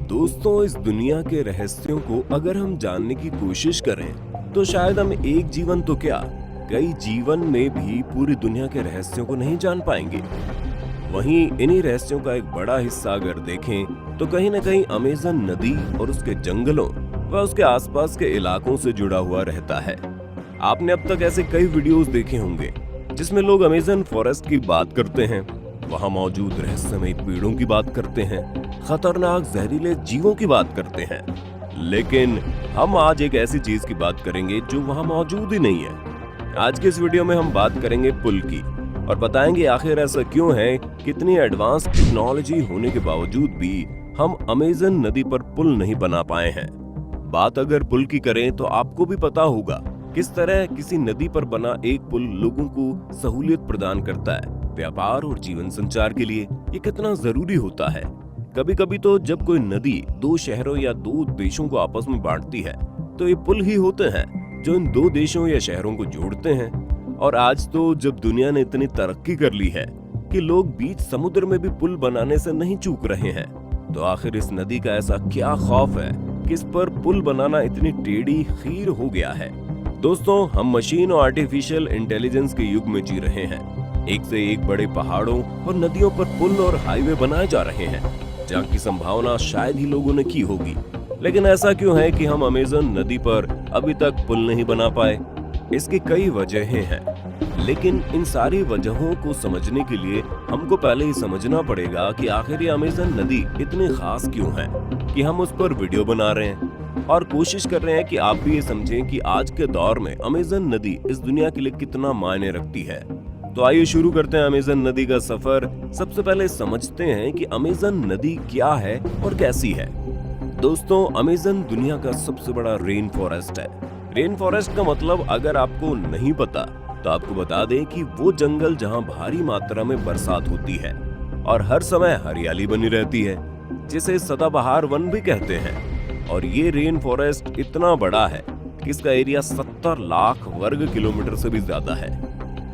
दोस्तों, इस दुनिया के रहस्यों को अगर हम जानने की कोशिश करें तो शायद हम एक जीवन तो क्या, कई जीवन में भी पूरी दुनिया के रहस्यों को नहीं जान पाएंगे। वहीं इन्हीं रहस्यों का एक बड़ा हिस्सा अगर देखें तो कहीं न कहीं अमेज़न नदी और उसके जंगलों व उसके आसपास के इलाकों से जुड़ा हुआ रहता है। आपने अब तक ऐसे कई वीडियोस देखे होंगे जिसमें लोग अमेज़न फॉरेस्ट की बात करते हैं, वहां मौजूद रहस्यमय पेड़ों की बात करते हैं, खतरनाक जहरीले जीवों की बात करते हैं। लेकिन हम आज एक ऐसी चीज की बात करेंगे जो वहां मौजूद ही नहीं है। आज के इस वीडियो में हम बात करेंगे पुल की और बताएंगे आखिर ऐसा क्यों है, कितनी एडवांस टेक्नोलॉजी होने के बावजूद भी हम अमेज़न नदी पर पुल नहीं बना पाए हैं। बात अगर पुल की करें तो आपको भी पता होगा किस तरह किसी नदी पर बना एक पुल लोगों को सहूलियत प्रदान करता है। व्यापार और जीवन संचार के लिए ये कितना जरूरी होता है। कभी कभी तो जब कोई नदी दो शहरों या दो देशों को आपस में बांटती है तो ये पुल ही होते हैं जो इन दो देशों या शहरों को जोड़ते हैं। और आज तो जब दुनिया ने इतनी तरक्की कर ली है कि लोग बीच समुद्र में भी पुल बनाने से नहीं चूक रहे हैं, तो आखिर इस नदी का ऐसा क्या खौफ है कि इस पर पुल बनाना इतनी टेढ़ी खीर हो गया है। दोस्तों, हम मशीन और आर्टिफिशियल इंटेलिजेंस के युग में जी रहे हैं। एक से एक बड़े पहाड़ों और नदियों पर पुल और हाईवे बनाए जा रहे हैं जहाँ की संभावना शायद ही लोगों ने की होगी। लेकिन ऐसा क्यों है कि हम अमेज़न नदी पर अभी तक पुल नहीं बना पाए? इसकी कई वजहें हैं, लेकिन इन सारी वजहों को समझने के लिए हमको पहले ही समझना पड़ेगा कि आखिर ये अमेज़न नदी इतनी खास क्यों है कि हम उस पर वीडियो बना रहे हैं और कोशिश कर रहे हैं कि आप भी ये समझें कि आज के दौर में अमेज़न नदी इस दुनिया के लिए कितना मायने रखती है। तो आइए शुरू करते हैं अमेज़न नदी का सफर। सबसे पहले समझते हैं कि अमेज़न नदी क्या है और कैसी है। दोस्तों, अमेज़न दुनिया का सबसे बड़ा रेन फॉरेस्ट है। रेन फॉरेस्ट का मतलब अगर आपको नहीं पता तो आपको बता दें कि वो जंगल जहां भारी मात्रा में बरसात होती है और हर समय हरियाली बनी रहती है, जिसे सदाबहार वन भी कहते हैं। और ये रेन फॉरेस्ट इतना बड़ा है कि इसका एरिया 70 लाख वर्ग किलोमीटर से भी ज्यादा है।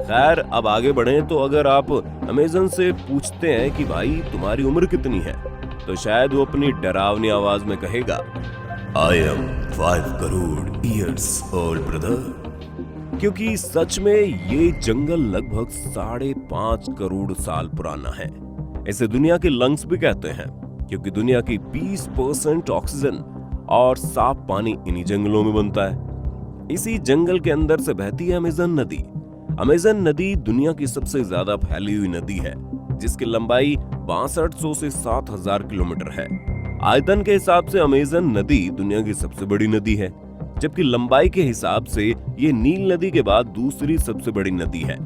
खैर, अब आगे बढ़ें तो अगर आप अमेज़न से पूछते हैं कि भाई तुम्हारी उम्र कितनी है, तो शायद वो अपनी डरावनी आवाज में कहेगा, I am 5 crore years old brother. क्योंकि सच में ये जंगल लगभग 5.5 करोड़ साल पुराना है। इसे दुनिया के लंग्स भी कहते हैं क्योंकि दुनिया की 20% ऑक्सीजन और साफ पानी इन्हीं जंगलों में बनता है। इसी जंगल के अंदर से बहती है अमेज़न नदी। अमेज़न नदी दुनिया की सबसे ज्यादा फैली हुई नदी है, जिसकी लंबाई 6200 से 7000 किलोमीटर है। आयतन के हिसाब से अमेज़न नदी दुनिया की सबसे बड़ी नदी है, जबकि लंबाई के हिसाब से ये नील नदी के बाद दूसरी सबसे बड़ी नदी है।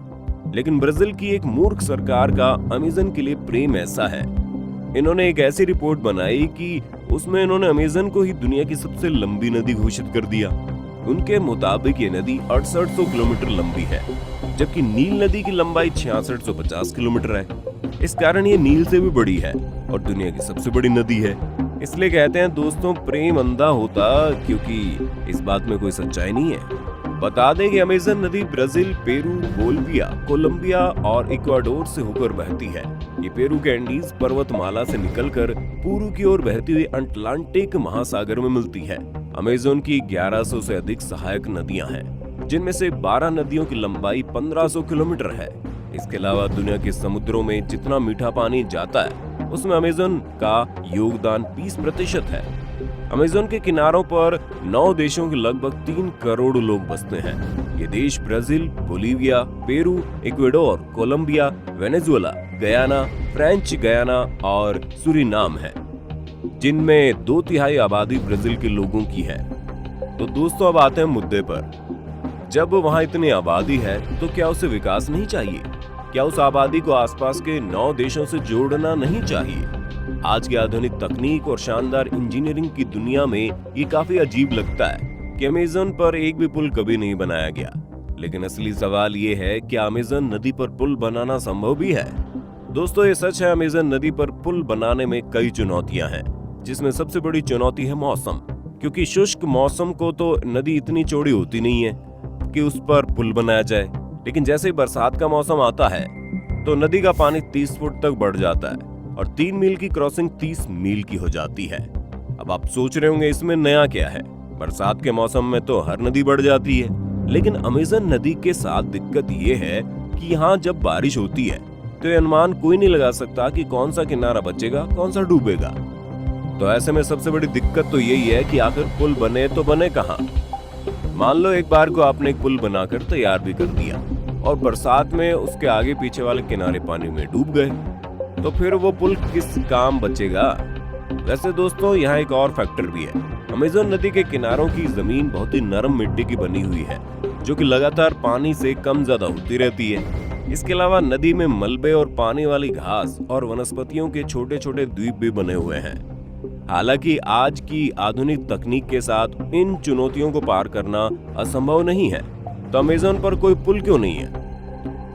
लेकिन ब्राजील की एक मूर्ख सरकार का अमेज़न के लिए प्रेम ऐसा है, इन्होंने एक ऐसी रिपोर्ट बनाई कि उसमें इन्होंने अमेज़न को ही दुनिया की सबसे लंबी नदी घोषित कर दिया। उनके मुताबिक ये नदी 6800 किलोमीटर लंबी है, जबकि नील नदी की लंबाई 6650 किलोमीटर है। इस कारण ये नील से भी बड़ी है और दुनिया की सबसे बड़ी नदी है। इसलिए कहते हैं दोस्तों, प्रेम अंधा होता, क्योंकि इस बात में कोई सच्चाई नहीं है। बता दें कि अमेज़न नदी ब्राजील, पेरू, बोलिविया, कोलंबिया और इक्वाडोर से होकर बहती है। ये पेरू के एंडीज पर्वतमाला से निकलकर पूर्व की ओर बहती हुई अटलांटिक महासागर में मिलती है। अमेज़न की 1100 से अधिक सहायक नदियां हैं, जिनमें से 12 नदियों की लंबाई 1500 किलोमीटर है। इसके अलावा दुनिया के समुद्रों में जितना मीठा पानी जाता है उसमें अमेज़न का योगदान 20% है। अमेज़न के किनारों पर 9 देशों के लगभग 3 करोड़ लोग बसते हैं। ये देश Brazil, Bolivia, Peru, Ecuador, Colombia, Venezuela, Guyana, French Guyana और सूरीनाम है, जिनमें 2/3 आबादी ब्राजील के लोगों की है। तो दोस्तों, अब आते हैं मुद्दे पर। जब वहां इतनी आबादी है तो क्या उसे विकास नहीं चाहिए? क्या उस आबादी को आसपास के 9 देशों से जोड़ना नहीं चाहिए? आज की आधुनिक तकनीक और शानदार इंजीनियरिंग की दुनिया में ये काफी अजीब लगता है कि अमेज़न पर एक भी पुल कभी नहीं बनाया गया। लेकिन असली सवाल ये है, क्या अमेज़न नदी पर पुल बनाना संभव भी है? दोस्तों, ये सच है, अमेज़न नदी पर पुल बनाने में कई चुनौतियां हैं, जिसमें सबसे बड़ी चुनौती है मौसम। क्योंकि शुष्क मौसम को तो नदी इतनी चौड़ी होती नहीं है कि उस पर पुल बनाया जाए। लेकिन जैसे ही बरसात का मौसम आता है तो नदी का पानी 30 फुट तक बढ़ जाता है और 3 मील की क्रॉसिंग 30 मील की हो जाती है। अब आप सोच रहे होंगे इसमें नया क्या है, बरसात के मौसम में तो हर नदी बढ़ जाती है, लेकिन अमेज़न नदी के साथ दिक्कत ये है कि यहाँ जब बारिश होती है तो ये अनुमान कोई नहीं लगा सकता कि कौन सा किनारा बचेगा कौन सा डूबेगा। तो ऐसे में सबसे बड़ी दिक्कत तो यही है कि आखिर पुल बने तो बने कहाँ। मान लो एक बार को आपने एक पुल बनाकर तैयार भी कर दिया और बरसात में उसके आगे पीछे वाले किनारे पानी में डूब गए, तो फिर वो पुल किस काम बचेगा। वैसे दोस्तों यहाँ एक और फैक्टर भी है। अमेज़न नदी के किनारों की जमीन बहुत ही नरम मिट्टी की बनी हुई है जो कि लगातार पानी से कम ज्यादा होती रहती है। इसके अलावा नदी में मलबे और पानी वाली घास और वनस्पतियों के छोटे छोटे द्वीप भी बने हुए हैं। हालांकि आज की आधुनिक तकनीक के साथ इन चुनौतियों को पार करना असंभव नहीं है, तो अमेज़न पर कोई पुल क्यों नहीं है?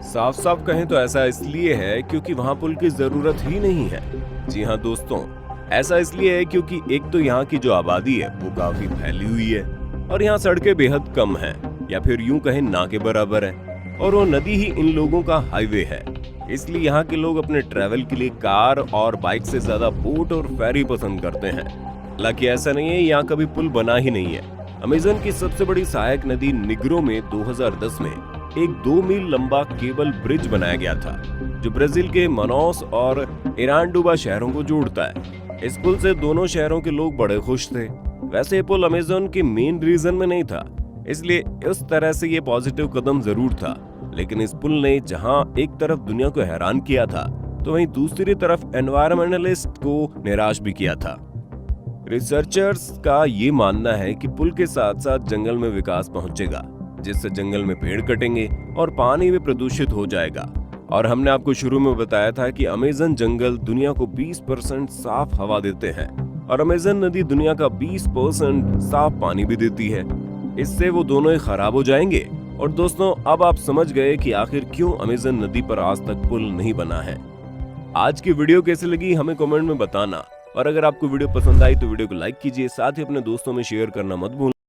साफ साफ कहें तो ऐसा इसलिए है क्योंकि वहां पुल की जरूरत ही नहीं है। जी हाँ दोस्तों, ऐसा इसलिए है क्योंकि एक तो यहाँ की जो आबादी है वो काफी फैली हुई है और यहाँ सड़कें बेहद कम हैं, या फिर यूं कहें ना के बराबर है, और वो नदी ही इन लोगों का हाईवे है। इसलिए यहाँ के लोग अपने ट्रैवल के लिए कार और बाइक से ज्यादा बोट और फेरी पसंद करते हैं। हालांकि ऐसा नहीं है यहाँ कभी पुल बना ही नहीं है। अमेज़न की सबसे बड़ी सहायक नदी निग्रो में 2010 में एक 2 मील लंबा केबल ब्रिज बनाया गया था जो ब्राजील के मनौस और इरांडुबा शहरों को जोड़ता है। इस पुल से दोनों शहरों के लोग बड़े खुश थे। वैसे ये पुल अमेज़न के मेन रीजन में नहीं था, इसलिए इस तरह से ये पॉजिटिव कदम जरूर था, लेकिन इस पुल ने जहां एक तरफ दुनिया को हैरान किया था तो वहीं दूसरी तरफ एनवायरमेंटलिस्ट को निराश भी किया था। रिसर्चर्स का ये मानना है कि पुल के साथ साथ जंगल में विकास पहुंचेगा, जिससे जंगल में पेड़ कटेंगे और पानी भी प्रदूषित हो जाएगा। और हमने आपको शुरू में बताया था कि अमेज़न जंगल दुनिया को 20% साफ हवा देते हैं और अमेज़न नदी दुनिया का 20% साफ पानी भी देती है। इससे वो दोनों ही खराब हो जाएंगे। और दोस्तों, अब आप समझ गए कि आखिर क्यों अमेज़न नदी पर आज तक पुल नहीं बना है। आज की वीडियो कैसी लगी हमें कमेंट में बताना, और अगर आपको वीडियो पसंद आई तो वीडियो को लाइक कीजिए, साथ ही अपने दोस्तों में शेयर करना मत भूलना।